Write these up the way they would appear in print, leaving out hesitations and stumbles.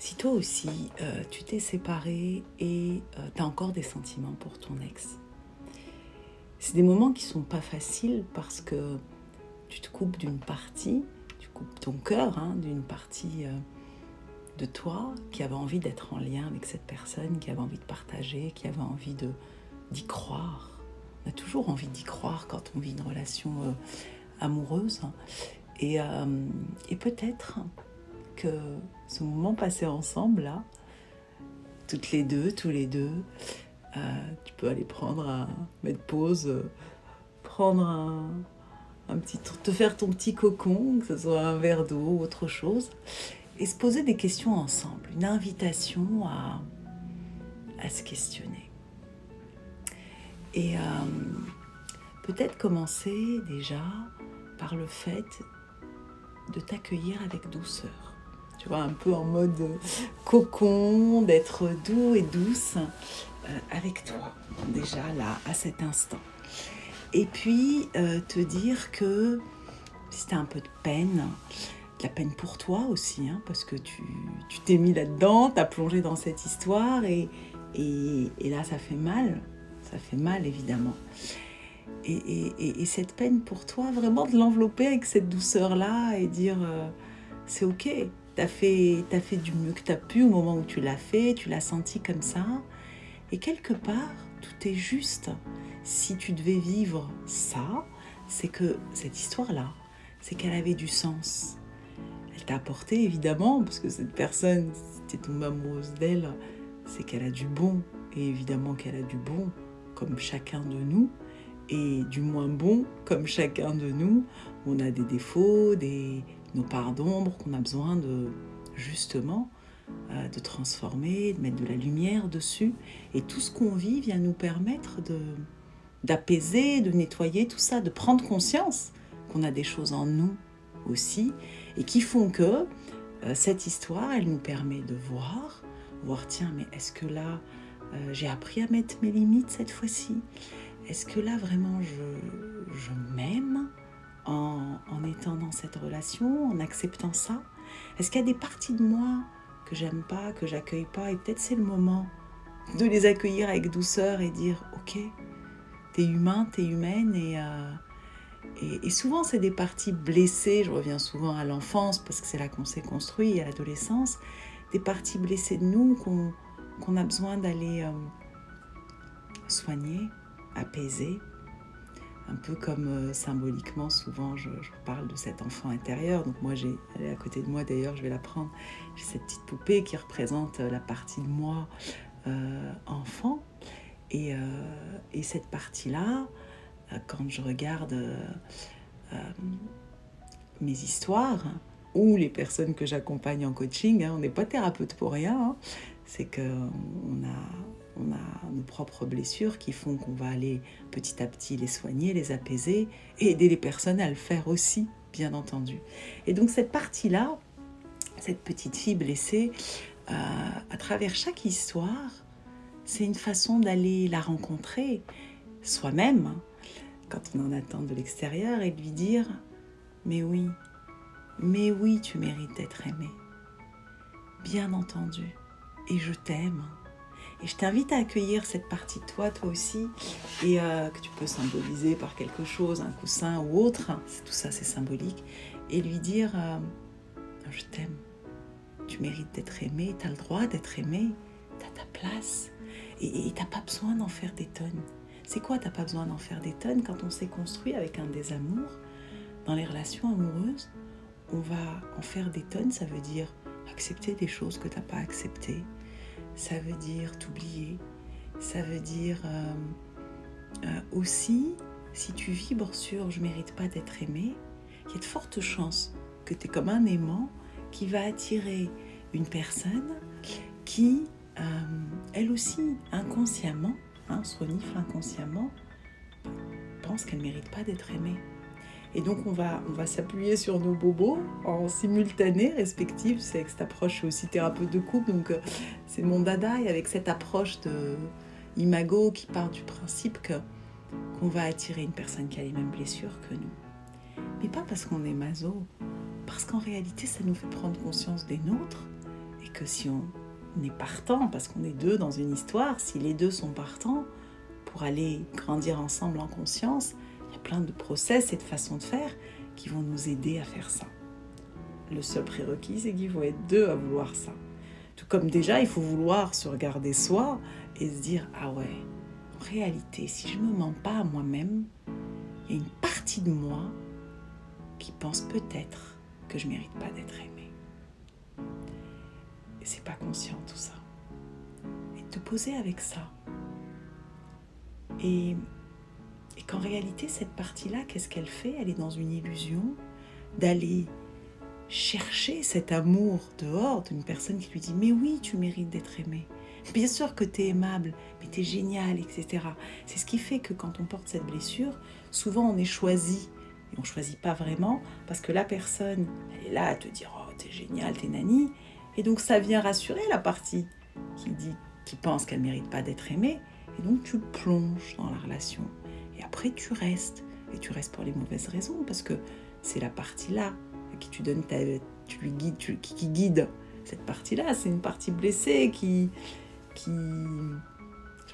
Si toi aussi, tu t'es séparé et tu as encore des sentiments pour ton ex, c'est des moments qui sont pas faciles parce que tu te coupes d'une partie, tu coupes ton cœur d'une partie de toi qui avait envie d'être en lien avec cette personne, qui avait envie de partager, qui avait envie d'y croire. On a toujours envie d'y croire quand on vit une relation amoureuse. Et peut-être que ce moment passé ensemble, là, toutes les deux, tous les deux, tu peux aller mettre pause, prendre un petit, te faire ton petit cocon, que ce soit un verre d'eau ou autre chose, et se poser des questions ensemble, une invitation à se questionner. Et peut-être commencer déjà par le fait de t'accueillir avec douceur. Tu vois, un peu en mode cocon, d'être doux et douce avec toi, déjà là, à cet instant. Et puis, te dire que si tu as un peu de la peine pour toi aussi, parce que tu t'es mis là-dedans, tu as plongé dans cette histoire et là, ça fait mal évidemment. Et cette peine pour toi, vraiment de l'envelopper avec cette douceur-là et dire c'est ok, t'as fait du mieux que t'as pu au moment où tu l'as fait, tu l'as senti comme ça. Et quelque part, tout est juste. Si tu devais vivre ça, c'est que cette histoire-là, c'est qu'elle avait du sens. Elle t'a apporté évidemment, parce que cette personne, si t'es tombée amoureuse d'elle, c'est qu'elle a du bon. Et évidemment qu'elle a du bon, comme chacun de nous. Et du moins bon, comme chacun de nous, on a des défauts, nos parts d'ombre qu'on a besoin justement, de transformer, de mettre de la lumière dessus. Et tout ce qu'on vit vient nous permettre d'apaiser, de nettoyer tout ça, de prendre conscience qu'on a des choses en nous aussi, et qui font que cette histoire, elle nous permet de voir, tiens, mais est-ce que là, j'ai appris à mettre mes limites cette fois-ci ? Est-ce que là, vraiment, je m'aime en étant dans cette relation, en acceptant ça ? Est-ce qu'il y a des parties de moi que j'aime pas, que j'accueille pas ? Et peut-être c'est le moment de les accueillir avec douceur et dire « Ok, t'es humain, t'es humaine » et souvent, c'est des parties blessées. Je reviens souvent à l'enfance parce que c'est là qu'on s'est construit, à l'adolescence. Des parties blessées de nous qu'on a besoin d'aller soigner, apaiser. Un peu comme symboliquement, souvent, je parle de cet enfant intérieur. Donc moi, elle est à côté de moi d'ailleurs, je vais la prendre. J'ai cette petite poupée qui représente la partie de moi enfant. Et cette partie-là, quand je regarde mes histoires ou les personnes que j'accompagne en coaching, on n'est pas thérapeute pour rien, c'est qu'on a nos propres blessures qui font qu'on va aller petit à petit les soigner, les apaiser et aider les personnes à le faire aussi, bien entendu. Et donc cette partie-là, cette petite fille blessée, à travers chaque histoire, c'est une façon d'aller la rencontrer soi-même, quand on en attend de l'extérieur, et de lui dire « mais oui, tu mérites d'être aimé, bien entendu, et je t'aime ». Et je t'invite à accueillir cette partie de toi aussi, et que tu peux symboliser par quelque chose, un coussin ou autre, tout ça c'est symbolique, et lui dire je t'aime, tu mérites d'être aimé, tu as le droit d'être aimé, tu as ta place, et tu n'as pas besoin d'en faire des tonnes. C'est quoi, tu n'as pas besoin d'en faire des tonnes? Quand on s'est construit avec un désamour, dans les relations amoureuses, on va en faire des tonnes, ça veut dire accepter des choses que tu n'as pas acceptées. Ça veut dire t'oublier, ça veut dire aussi, si tu vibres sur « je ne mérite pas d'être aimé », il y a de fortes chances que tu es comme un aimant qui va attirer une personne qui, elle aussi, inconsciemment, se renifle inconsciemment, pense qu'elle ne mérite pas d'être aimée. Et donc on va s'appuyer sur nos bobos en simultané respectif. C'est que cette approche, je suis aussi thérapeute de couple, donc c'est mon dada. Et avec cette approche de imago qui part du principe qu'on va attirer une personne qui a les mêmes blessures que nous. Mais pas parce qu'on est maso, parce qu'en réalité ça nous fait prendre conscience des nôtres et que si on est partant, parce qu'on est deux dans une histoire, si les deux sont partants pour aller grandir ensemble en conscience, il y a plein de process et de façons de faire qui vont nous aider à faire ça. Le seul prérequis, c'est qu'il faut être deux à vouloir ça. Tout comme déjà, il faut vouloir se regarder soi et se dire « Ah ouais, en réalité, si je ne me mens pas à moi-même, il y a une partie de moi qui pense peut-être que je ne mérite pas d'être aimée. » Et c'est pas conscient tout ça. Et te poser avec ça. Et qu'en réalité, cette partie-là, qu'est-ce qu'elle fait ? Elle est dans une illusion d'aller chercher cet amour dehors d'une personne qui lui dit « Mais oui, tu mérites d'être aimé. Bien sûr que tu es aimable, mais tu es génial, etc. » C'est ce qui fait que quand on porte cette blessure, souvent on est choisi. Et on ne choisit pas vraiment parce que la personne, elle est là à te dire « Oh, t'es génial, t'es nani. » Et donc ça vient rassurer la partie qui pense qu'elle ne mérite pas d'être aimée. Et donc tu plonges dans la relation. Et après tu restes. Et tu restes pour les mauvaises raisons parce que c'est la partie-là à qui tu donnes qui guide cette partie-là. C'est une partie blessée qui j'ai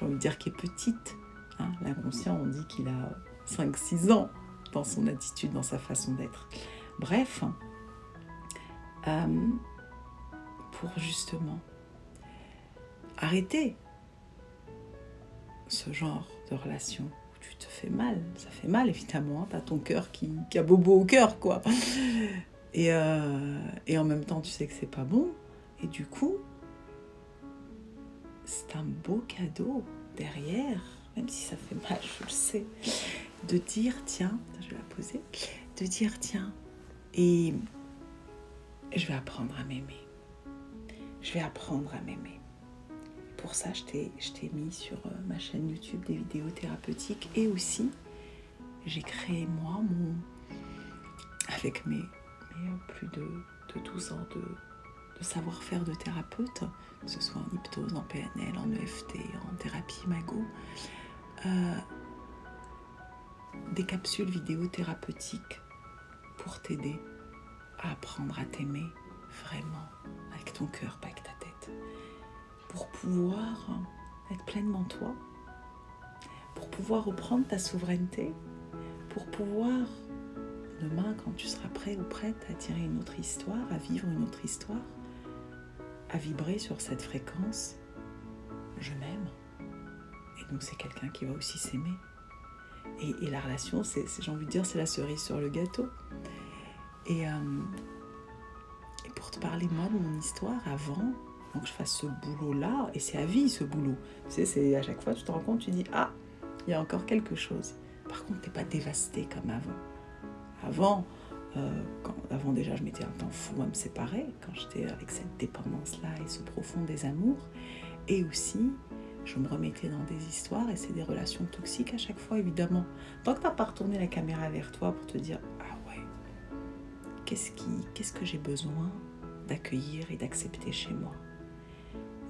envie de dire, qui est petite. Hein, l'inconscient, on dit qu'il a 5-6 ans dans son attitude, dans sa façon d'être. Bref, pour justement arrêter ce genre de relation où tu te fais mal. Ça fait mal, évidemment. T'as ton cœur qui a bobo au cœur, quoi. Et en même temps, tu sais que c'est pas bon. Et du coup, c'est un beau cadeau derrière, même si ça fait mal, je le sais, de dire, tiens, je vais la poser, de dire, tiens, et je vais apprendre à m'aimer. Je vais apprendre à m'aimer. Pour ça, je t'ai mis sur ma chaîne YouTube des vidéos thérapeutiques et aussi, j'ai créé moi, avec mes plus de 12 ans de savoir-faire de thérapeute, que ce soit en hypnose, en PNL, en EFT, en thérapie Imago, des capsules vidéo thérapeutiques pour t'aider à apprendre à t'aimer vraiment, avec ton cœur, pas avec ta tête, pour pouvoir être pleinement toi, pour pouvoir reprendre ta souveraineté, pour pouvoir, demain, quand tu seras prêt ou prête à tirer une autre histoire, à vivre une autre histoire, à vibrer sur cette fréquence, je m'aime. Et donc c'est quelqu'un qui va aussi s'aimer. Et la relation, j'ai envie de dire, c'est la cerise sur le gâteau. Et pour te parler, moi, de mon histoire, avant que je fasse ce boulot-là, et c'est à vie, ce boulot. Tu sais, c'est à chaque fois, tu te rends compte, tu dis, ah, il y a encore quelque chose. Par contre, t'es pas dévasté comme avant. Avant déjà, je mettais un temps fou à me séparer, quand j'étais avec cette dépendance-là et ce profond désamour. Et aussi, je me remettais dans des histoires, et c'est des relations toxiques à chaque fois, évidemment. Tant que tu n'as pas retourné la caméra vers toi pour te dire « Ah ouais, qu'est-ce que j'ai besoin d'accueillir et d'accepter chez moi ?»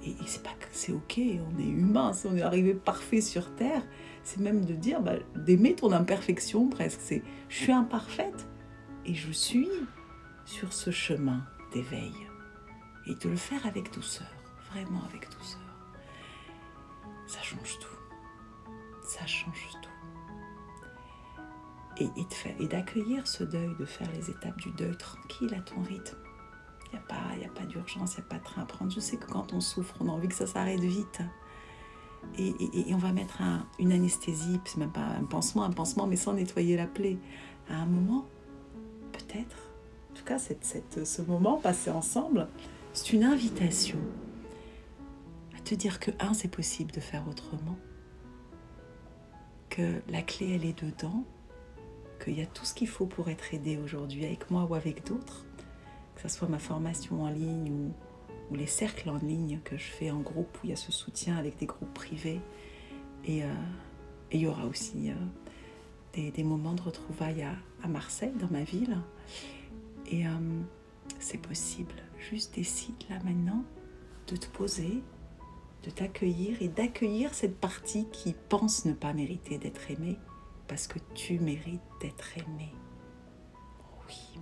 Et c'est pas que c'est ok, on est humain, si on est arrivé parfait sur Terre, c'est même de dire, d'aimer ton imperfection presque. C'est « Je suis imparfaite et je suis sur ce chemin d'éveil. » Et de le faire avec douceur, vraiment avec douceur. Ça change tout. Ça change tout. Et d'accueillir ce deuil, de faire les étapes du deuil tranquille à ton rythme. Il n'y a pas d'urgence, il n'y a pas de train à prendre. Je sais que quand on souffre, on a envie que ça s'arrête vite. Et on va mettre une anesthésie, c'est même pas un pansement, mais sans nettoyer la plaie. À un moment, peut-être, en tout cas ce moment passé ensemble, c'est une invitation à te dire que c'est possible de faire autrement, que la clé elle est dedans, qu'il y a tout ce qu'il faut pour être aidé aujourd'hui avec moi ou avec d'autres, que ce soit ma formation en ligne ou les cercles en ligne que je fais en groupe où il y a ce soutien avec des groupes privés, et il y aura aussi des moments de retrouvailles à Marseille, dans ma ville, et c'est possible. Juste décide là maintenant de te poser, de t'accueillir et d'accueillir cette partie qui pense ne pas mériter d'être aimée, parce que tu mérites d'être aimé. Oui.